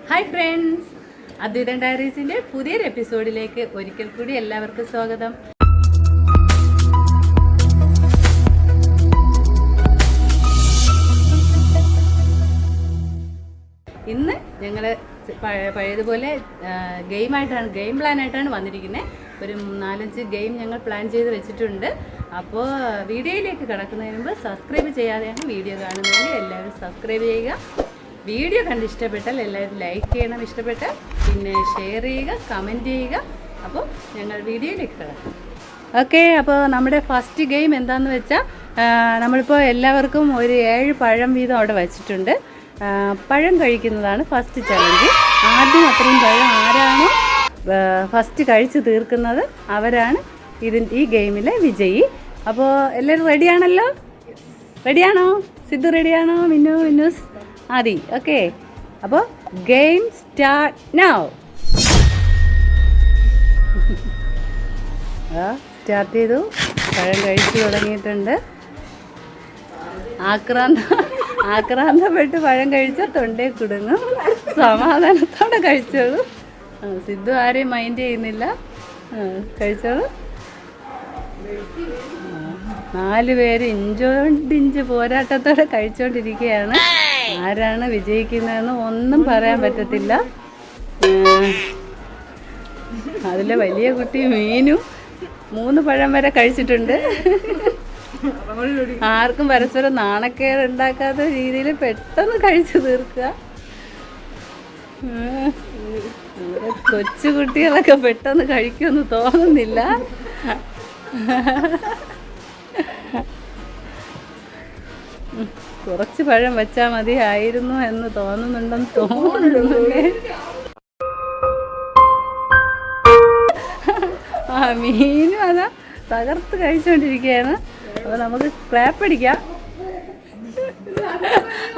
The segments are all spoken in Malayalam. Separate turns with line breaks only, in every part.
ഹായ് ഫ്രണ്ട്സ്, അദ്വൈതം ഡയറീസിൻ്റെ പുതിയൊരു എപ്പിസോഡിലേക്ക് ഒരിക്കൽ കൂടി എല്ലാവർക്കും സ്വാഗതം. ഇന്ന് ഞങ്ങൾ പഴയതുപോലെ ഗെയിം പ്ലാനായിട്ടാണ് വന്നിരിക്കുന്നത്. ഒരു 4-5 ഗെയിം ഞങ്ങൾ പ്ലാൻ ചെയ്ത് വെച്ചിട്ടുണ്ട്. അപ്പോൾ വീഡിയോയിലേക്ക് കിടക്കുന്നതിന് മുമ്പ് സബ്സ്ക്രൈബ് ചെയ്യാതെയാണ് വീഡിയോ കാണുന്നതെങ്കിൽ എല്ലാവരും സബ്സ്ക്രൈബ് ചെയ്യുക. വീഡിയോ കണ്ട് ഇഷ്ടപ്പെട്ടാൽ എല്ലാവരും ലൈക്ക് ചെയ്യണം, ഇഷ്ടപ്പെട്ടാൽ പിന്നെ ഷെയർ ചെയ്യുക, കമൻറ്റ് ചെയ്യുക. അപ്പോൾ ഞങ്ങൾ വീഡിയോയിലേക്ക് കിടക്കാം. ഓക്കെ, അപ്പോൾ നമ്മുടെ ഫസ്റ്റ് ഗെയിം എന്താണെന്ന് വെച്ചാൽ നമ്മളിപ്പോൾ എല്ലാവർക്കും ഒരു 7 പഴം വീതം അവിടെ വച്ചിട്ടുണ്ട്. പഴം കഴിക്കുന്നതാണ് ഫസ്റ്റ് ചലഞ്ച്. ആദ്യം അത്രയും പഴം ആരാണോ ഫസ്റ്റ് കഴിച്ച് തീർക്കുന്നത് അവരാണ് ഈ ഗെയിമിലെ വിജയി. അപ്പോൾ എല്ലാവരും റെഡിയാണല്ലോ? റെഡിയാണോ? സിദ്ധു റെഡിയാണോ? മിന്നൂസ് ആദി? ഓക്കെ, അപ്പോൾ ഗെയിം സ്റ്റാർട്ട് നൗ. സ്റ്റാർട്ട് ചെയ്തു. പഴം കഴിച്ചു തുടങ്ങിയിട്ടുണ്ട്. ആക്രാന്തപ്പെട്ട് പഴം കഴിച്ചാൽ തൊണ്ടേ കുടുങ്ങും. സമാധാനത്തോടെ കഴിച്ചോളൂ. സിദ്ധു ആരെയും മൈൻഡ് ചെയ്യുന്നില്ല. കഴിച്ചോളൂ. 4 പേര് ഇഞ്ച് പോരാട്ടത്തോടെ കഴിച്ചോണ്ടിരിക്കുകയാണ്. ആരാണ് വിജയിക്കുന്നതെന്ന് ഒന്നും പറയാൻ പറ്റത്തില്ല. അതിലെ വലിയ കുട്ടി മീനും 3 പഴം വരെ കഴിച്ചിട്ടുണ്ട്. ആർക്കും പരസ്പരം നാണക്കേട് ഉണ്ടാക്കാത്ത രീതിയിൽ പെട്ടെന്ന് കഴിച്ചു തീർക്കുക. കൊച്ചു കുട്ടികളൊക്കെ പെട്ടെന്ന് കഴിക്കുമെന്ന് തോന്നുന്നില്ല. കുറച്ച് പഴം വെച്ചാൽ മതിയായിരുന്നു എന്ന് തോന്നുന്നുണ്ടെന്ന് തോന്നുന്നുണ്ടേ. മീനും അതാ തകർത്ത് കഴിച്ചുകൊണ്ടിരിക്കുകയാണ്. അപ്പോൾ നമുക്ക് ക്ലാപ്പ് അടിക്കാം.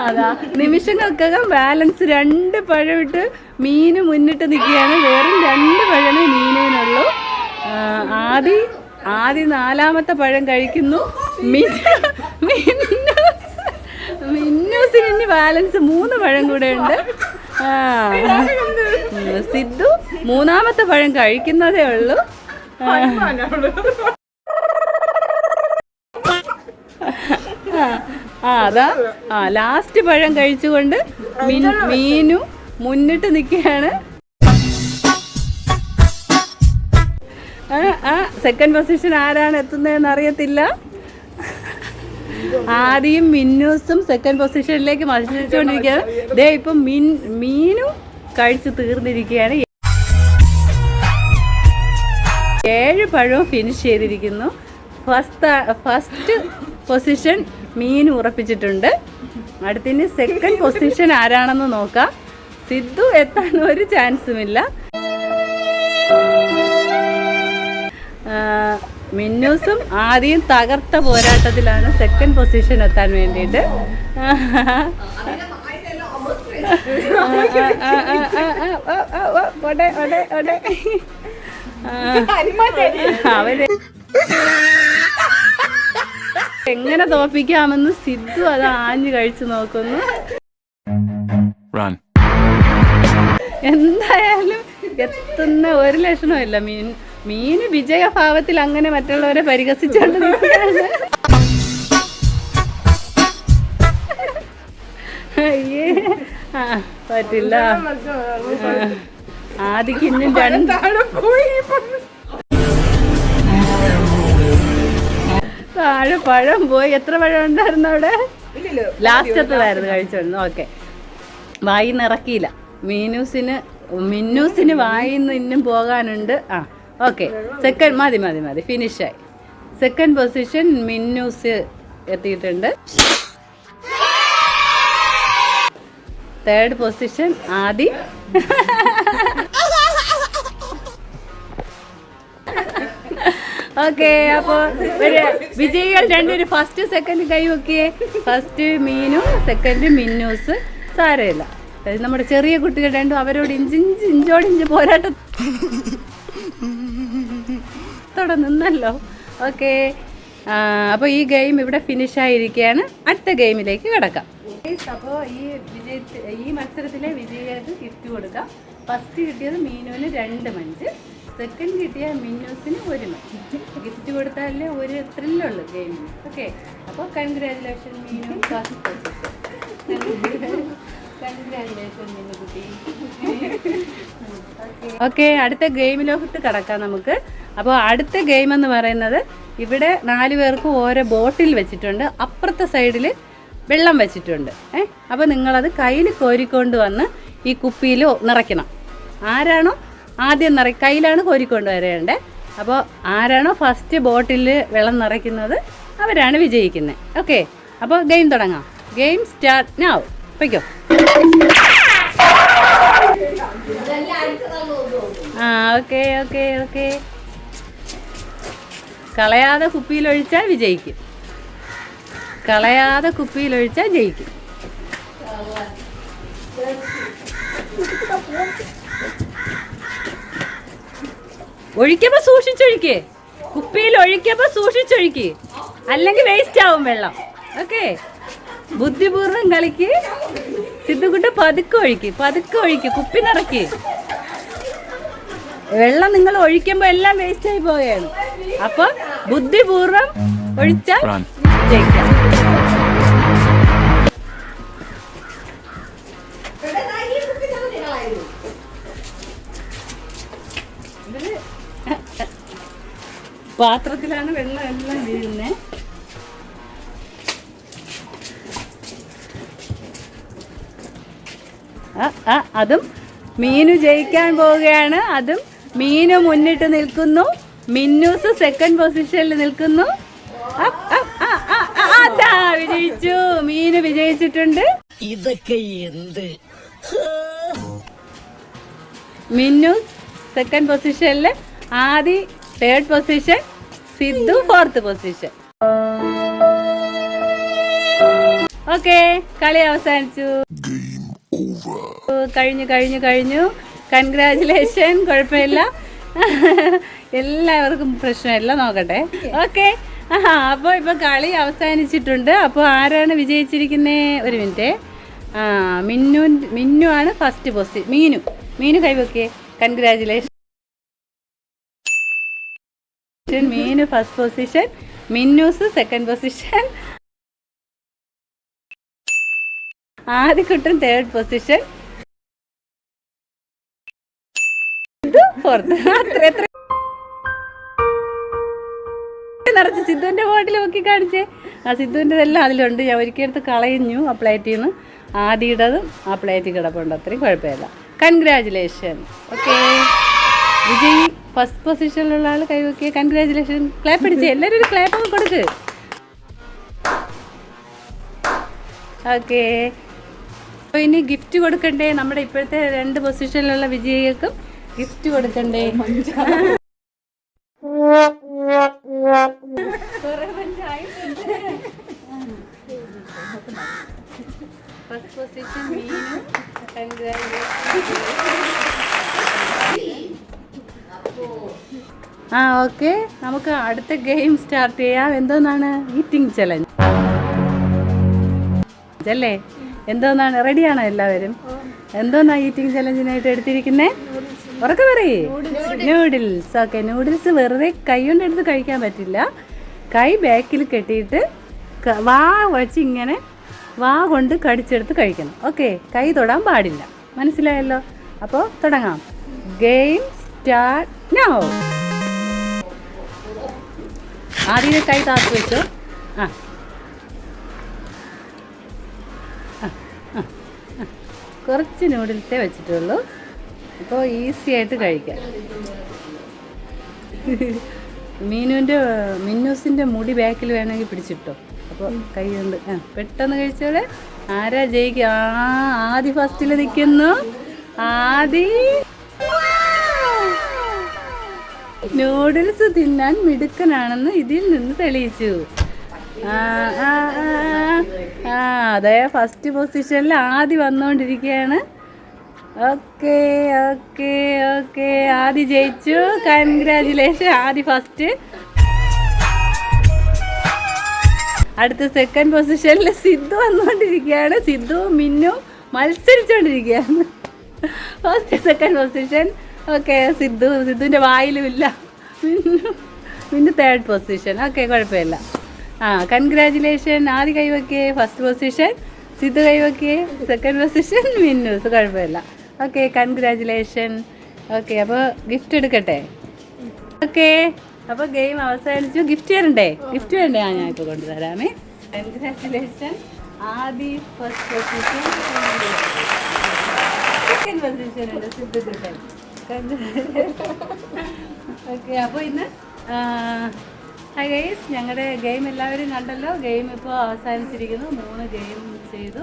അതാ നിമിഷങ്ങൾക്കകം ബാലൻസ് 2 പഴമിട്ട് മീന് മുന്നിട്ട് നിൽക്കുകയാണ്. വെറും 2 പഴമേ മീനിനുള്ളൂ. ആദ്യം 4ാമത്തെ പഴം കഴിക്കുന്നു. മിന്നൂസിന് ഇനി ബാലൻസ് 3 പഴം കൂടെ ഉണ്ട്. സിദ്ധു 3ാമത്തെ പഴം കഴിക്കുന്നതേ ഉള്ളൂ. അതാ ലാസ്റ്റ് പഴം കഴിച്ചുകൊണ്ട് മീനു മുന്നിട്ട് നിൽക്കുകയാണ്. സെക്കൻഡ് പൊസിഷൻ ആരാണ് എത്തുന്നതെന്ന് അറിയത്തില്ല. ആദ്യം മിന്നൂസും സെക്കൻഡ് പൊസിഷനിലേക്ക് മത്സരിച്ചുകൊണ്ടിരിക്കുകയാണ്. ദേ ഇപ്പം മീനും കഴിച്ച് തീർന്നിരിക്കുകയാണ്. 7 പഴവും ഫിനിഷ് ചെയ്തിരിക്കുന്നു. ഫസ്റ്റ് പൊസിഷൻ മീൻ ഉറപ്പിച്ചിട്ടുണ്ട്. അടുത്തിന് സെക്കൻഡ് പൊസിഷൻ ആരാണെന്ന് നോക്കാം. സിദ്ധു എത്താൻ ഒരു ചാൻസുമില്ല. മിന്നൂസും ആദ്യം തകർത്ത പോരാട്ടത്തിലാണ് സെക്കൻഡ് പൊസിഷൻ എത്താൻ വേണ്ടിയിട്ട്. അവര് എങ്ങനെ തോപ്പിക്കാമെന്ന് സിദ്ധു അത് ആഞ്ഞു കഴിച്ചു നോക്കുന്നു. എന്തായാലും എത്തുന്ന ഒരു ലക്ഷണമില്ല. മീന് വിജയഭാവത്തിൽ അങ്ങനെ മറ്റുള്ളവരെ പരിഹസിച്ചുകൊണ്ട് നിൽക്കുകയാണ്. അയ്യേ, പറ്റില്ല. ആദ്യം ഇന്നും 2 താഴെ പഴം പോയി. എത്ര പഴം ഉണ്ടായിരുന്നു അവിടെ? ലാസ്റ്റത്തതായിരുന്നു കഴിച്ചോണ്ട്. ഓക്കെ, വായി നിറക്കിയില്ല. മിന്നൂസിന് വായിന്ന് ഇന്നും പോകാനുണ്ട്. ഓക്കെ, സെക്കൻഡ് മതി ഫിനിഷായി. സെക്കൻഡ് പൊസിഷൻ മിന്നൂസ് എത്തിയിട്ടുണ്ട്. തേർഡ് പൊസിഷൻ ആദി. ഓക്കെ, അപ്പോൾ വിജയികൾ 2 ഫസ്റ്റ് സെക്കൻഡ് കൈവക്കിയേ. First Meenu, second Minnoos. സാരമില്ല, നമ്മുടെ ചെറിയ കുട്ടികൾ 2 അവരോട് ഇഞ്ചോടിഞ്ച് പോരാട്ടത്തോടെ നിന്നല്ലോ. ഓക്കെ, അപ്പോൾ ഈ ഗെയിം ഇവിടെ ഫിനിഷായിരിക്കുകയാണ്. അടുത്ത ഗെയിമിലേക്ക് കിടക്കാം. അപ്പോൾ ഈ മത്സരത്തിലെ വിജയികൾക്ക് ഗിഫ്റ്റ് കൊടുക്കാം. ഫസ്റ്റ് കിട്ടിയത് മീനുവിന് 2 മഞ്ച്, സെക്കൻഡ് കിട്ടിയ മിന്നൂസിന് 1 മഞ്ച്. ഗിഫ്റ്റ് കൊടുത്താലേ ഒരു ത്രില്ലുള്ളൂ ഗെയിമിന്. ഓക്കെ, അപ്പോൾ congratulation Meenu, first position. Congratulation മീനുകുട്ടി. ഓക്കെ, അടുത്ത ഗെയിമിലോട്ട് കടക്കാം നമുക്ക്. അപ്പോൾ അടുത്ത ഗെയിം എന്ന് പറയുന്നത്, ഇവിടെ 4 പേർക്കും ഓരോ ബോട്ടിൽ വെച്ചിട്ടുണ്ട്, അപ്പുറത്തെ സൈഡിൽ വെള്ളം വെച്ചിട്ടുണ്ട്. അപ്പോൾ നിങ്ങളത് കയ്യിൽ കോരിക്കൊണ്ട് വന്ന് ഈ കുപ്പിയിൽ നിറയ്ക്കണം. ആരാണോ ആദ്യം കയ്യിലാണ് കോരിക്കൊണ്ട് വരേണ്ടത്. അപ്പോൾ ആരാണോ ഫസ്റ്റ് ബോട്ടിൽ വെള്ളം നിറയ്ക്കുന്നത് അവരാണ് വിജയിക്കുന്നത്. ഓക്കെ, അപ്പോൾ ഗെയിം തുടങ്ങാം. Game start now. വയ്ക്കോ. Okay okay okay. കളയാതെ കുപ്പിയിലൊഴിച്ചാൽ വിജയിക്കും. കളയാതെ കുപ്പിയിലൊഴിച്ചാൽ ജയിക്കും. ഒഴിക്കുമ്പോൾ സൂക്ഷിച്ചൊഴിക്കേ. കുപ്പിയിൽ ഒഴിക്കുമ്പോൾ സൂക്ഷിച്ചൊഴിക്കേ, അല്ലെങ്കിൽ വേസ്റ്റ് ആവും വെള്ളം. ഓക്കെ, ബുദ്ധിപൂർവ്വം കളിക്ക്. സിദ്ധുകുട്ടി പതുക്കെ ഒഴിക്ക്, കുപ്പി നിറയ്ക്ക്. വെള്ളം നിങ്ങൾ ഒഴിക്കുമ്പോൾ എല്ലാം വേസ്റ്റ് ആയി പോവുകയാണ്. അപ്പോൾ ബുദ്ധിപൂർവ്വം ഒഴിച്ചാൽ ജയിക്കാം. പാത്രത്തിലാണ് വെള്ളം എല്ലാം വീഴുന്നത്. അതും മീനു ജയിക്കാൻ പോവുകയാണ്. അതും മീനു മുന്നിട്ട് നിൽക്കുന്നു, മിന്നൂസ് സെക്കൻഡ് പൊസിഷനിൽ നിൽക്കുന്നു. അതാ വിജയിച്ചു, മീനു വിജയിച്ചിട്ടുണ്ട്.
ഇതൊക്കെ എന്ത്?
മിന്നു സെക്കൻഡ് പൊസിഷനിൽ, Aadi third position, Sidhu fourth position. Okay, കളി അവസാനിച്ചു. കഴിഞ്ഞു. കൺഗ്രാജുലേഷൻ. കുഴപ്പമില്ല, എല്ലാവർക്കും പ്രശ്നമില്ല. നോക്കട്ടെ. ഓക്കെ, അപ്പോൾ ഇപ്പോൾ കളി അവസാനിച്ചിട്ടുണ്ട്. അപ്പോൾ ആരാണ് വിജയിച്ചിരിക്കുന്നത്? ഒരു മിനിറ്റ്. മിന്നു ആണ് ഫസ്റ്റ് പൊസിഷൻ. മീനു കൈവയ്ക്കേ. Congratulation. Meenu first position, Minnoos second position, ആദിക്കുട്ടൻ തേർഡ് പൊസിഷൻ, ഫോർത്ത്. എത്ര നിറച്ച് സിദ്ധുവിൻ്റെ ബോട്ടിൽ നോക്കി കാണിച്ചേ. സിദ്ധുവിൻ്റെതെല്ലാം അതിലുണ്ട്. ഞാൻ ഒരിക്കലെടുത്ത് കളഞ്ഞു ആ പ്ലേറ്റിൽ നിന്ന്. ആദിയുടേതും ആ പ്ലേറ്റിൽ കിടപ്പുണ്ട്. അത്രയും കുഴപ്പമില്ല. കൺഗ്രാജുലേഷൻ. ഓക്കെ, വിജയ് ഫസ്റ്റ് പൊസിഷനിലുള്ള ആൾ കൈവയ്ക്കുക. കൺഗ്രാജുലേഷൻ. ക്ലാപ്പ് അടിച്ചേ, എല്ലാവരും ഒരു ക്ലാപ്പ് ഒക്കെ കൊടുക്ക്. ഓക്കെ, അപ്പോൾ ഇനി ഗിഫ്റ്റ് കൊടുക്കണ്ടേ? നമ്മുടെ ഇപ്പോഴത്തെ 2 പൊസിഷനിലുള്ള വിജയികൾക്കും ഗിഫ്റ്റ് കൊടുക്കണ്ടേ? First position Meenu. ഓക്കെ, നമുക്ക് അടുത്ത ഗെയിം സ്റ്റാർട്ട് ചെയ്യാം. എന്തോന്നാണ്? ഈറ്റിംഗ് ചലഞ്ച് അല്ലേ? എന്തോന്നാണ്? റെഡിയാണോ എല്ലാവരും? എന്തോന്നാ ഈറ്റിംഗ് ചലഞ്ചിനായിട്ട് എടുത്തിരിക്കുന്നത്? ഉറക്കെ പറയേ. നൂഡിൽസ്. ഓക്കെ, നൂഡിൽസ് വെറുതെ കൈ കൊണ്ട് എടുത്ത് കഴിക്കാൻ പറ്റില്ല. കൈ ബാക്കിൽ കെട്ടിയിട്ട് വാ വച്ച് ഇങ്ങനെ വാ കൊണ്ട് കടിച്ചെടുത്ത് കഴിക്കണം. ഓക്കെ, കൈ തൊടാൻ പാടില്ല. മനസ്സിലായല്ലോ? അപ്പോൾ തുടങ്ങാം. Game start now. ആദ്യം കൈ താത്തു വെച്ചോ. കുറച്ച് നൂഡിൽസേ വെച്ചിട്ടുള്ളൂ. അപ്പോൾ ഈസി ആയിട്ട് കഴിക്കാം. മിന്നൂസിൻ്റെ മുടി ബാക്കിൽ വേണമെങ്കിൽ പിടിച്ചിട്ടോ. അപ്പോൾ കൈ കൊണ്ട് പെട്ടെന്ന് കഴിച്ചോളെ. ആരാ ജയിക്കുക? ആദി ഫസ്റ്റിൽ നിൽക്കുന്നു. ആദി നൂഡിൽസ് തിന്നാൻ മിടുക്കനാണെന്ന് ഇതിൽ നിന്ന് തെളിയിച്ചു. അതെ, ഫസ്റ്റ് പൊസിഷനിൽ ആദി വന്നുകൊണ്ടിരിക്കുകയാണ്. ഓക്കെ ഓക്കെ ഓക്കെ, ആദി ജയിച്ചു. കൺഗ്രാജുലേഷൻ. ആദി ഫസ്റ്റ്. അടുത്ത സെക്കൻഡ് പൊസിഷനിൽ സിദ്ധു വന്നുകൊണ്ടിരിക്കുകയാണ്. സിദ്ധുവും മിന്നും മത്സരിച്ചുകൊണ്ടിരിക്കുകയാണ്. First second position. ഓക്കെ, സിദ്ധുവിൻ്റെ വായിലും ഇല്ല. Minnu third position. ഓക്കെ, കുഴപ്പമില്ല. കൺഗ്രാജുലേഷൻ. ആദ്യ കൈവയ്ക്ക് ഫസ്റ്റ് പൊസിഷൻ, സിദ്ധു കൈവയ്ക്ക് സെക്കൻഡ് പൊസിഷൻ, മിന്നൂസ്. കുഴപ്പമില്ല. Okay, congratulation. ഓക്കെ, അപ്പോൾ ഗിഫ്റ്റ് എടുക്കട്ടെ? ഓക്കെ, അപ്പോൾ ഗെയിം അവസാനിച്ചു. ഗിഫ്റ്റ് തരണ്ടേ? ഗിഫ്റ്റ് വേണ്ടേ? ഞാൻ ഇപ്പോൾ കൊണ്ടുതരാമേ. കൺഗ്രാജുലേഷൻ. ആദ്യ ഫസ്റ്റ് പൊസിഷൻ, സെക്കൻഡ് പൊസിഷൻ ഉണ്ട് സിദ്ധു കിട്ടൻ. ഓക്കെ, അപ്പോൾ ഇന്ന് ഹായ് ഗൈസ്, ഞങ്ങളുടെ ഗെയിം എല്ലാവരും കണ്ടല്ലോ. ഗെയിം ഇപ്പോൾ അവസാനിച്ചിരിക്കുന്നു. 3 ഗെയിം ചെയ്തു.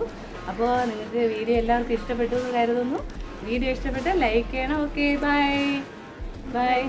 അപ്പോൾ നിങ്ങൾക്ക് വീഡിയോ എല്ലാവർക്കും ഇഷ്ടപ്പെട്ടു എന്ന് കരുതുന്നു. വീഡിയോ ഇഷ്ടപ്പെട്ടാൽ ലൈക്ക് ചെയ്യണം. Okay, bye bye.